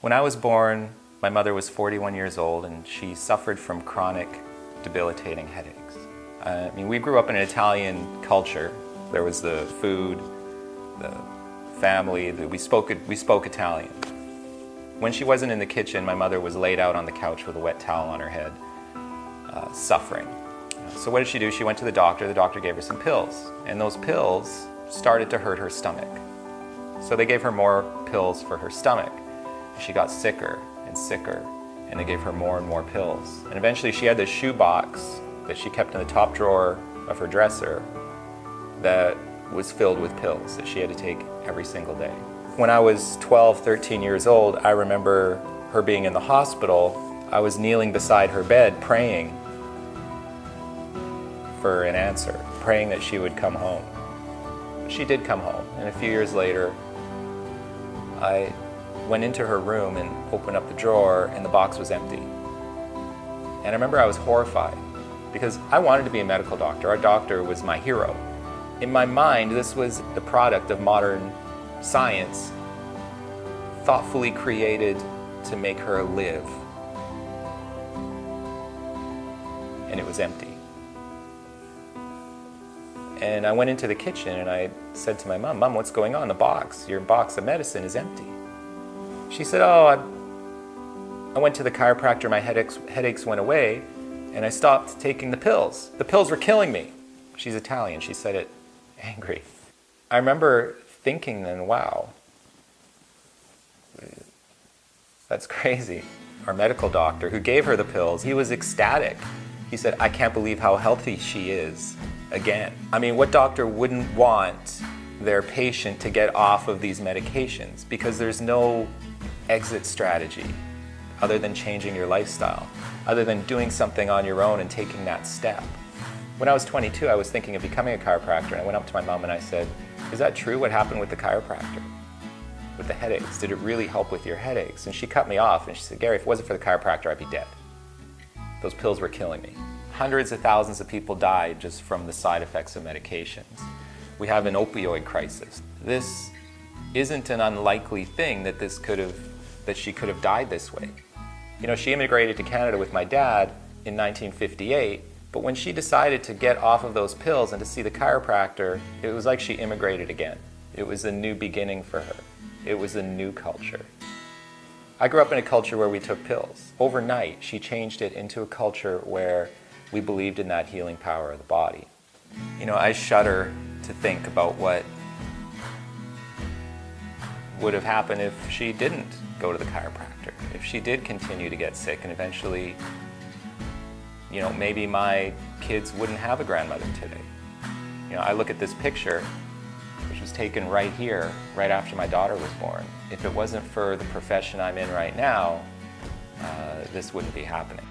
When I was born, my mother was 41 years old and she suffered from chronic, debilitating headaches. We grew up in an Italian culture. There was the food, the family, we spoke Italian. When she wasn't in the kitchen, my mother was laid out on the couch with a wet towel on her head, suffering. So what did she do? She went to the doctor gave her some pills, and those pills started to hurt her stomach. So they gave her more pills for her stomach. She got sicker and sicker, and they gave her more and more pills. And eventually she had this shoe box that she kept in the top drawer of her dresser that was filled with pills that she had to take every single day. When I was 12, 13 years old, I remember her being in the hospital. I was kneeling beside her bed praying for an answer, praying that she would come home. She did come home, and a few years later, I went into her room and opened up the drawer, and the box was empty. And I remember I was horrified because I wanted to be a medical doctor. Our doctor was my hero. In my mind, this was the product of modern science, thoughtfully created to make her live. And it was empty. And I went into the kitchen and I said to my mom, "Mom, what's going on? Your box of medicine is empty." She said, "Oh, I went to the chiropractor, my headaches went away, and I stopped taking the pills. The pills were killing me." She's Italian, she said it angry. I remember thinking then, wow, that's crazy. Our medical doctor who gave her the pills, he was ecstatic. He said, "I can't believe how healthy she is again." What doctor wouldn't want their patient to get off of these medications? Because there's no exit strategy other than changing your lifestyle, other than doing something on your own and taking that step. When I was 22, I was thinking of becoming a chiropractor, and I went up to my mom and I said, "Is that true? What happened with the chiropractor? With the headaches? Did it really help with your headaches?" And she cut me off and she said, "Gary, if it wasn't for the chiropractor, I'd be dead. Those pills were killing me." Hundreds of thousands of people died just from the side effects of medications. We have an opioid crisis. This isn't an unlikely thing that she could have died this way. She immigrated to Canada with my dad in 1958, but when she decided to get off of those pills and to see the chiropractor, it was like she immigrated again. It was a new beginning for her. It was a new culture. I grew up in a culture where we took pills. Overnight, she changed it into a culture where we believed in that healing power of the body. I shudder to think about what would have happened if she didn't go to the chiropractor, if she did continue to get sick, and eventually, maybe my kids wouldn't have a grandmother today. I look at this picture, which was taken right here, right after my daughter was born. If it wasn't for the profession I'm in right now, this wouldn't be happening.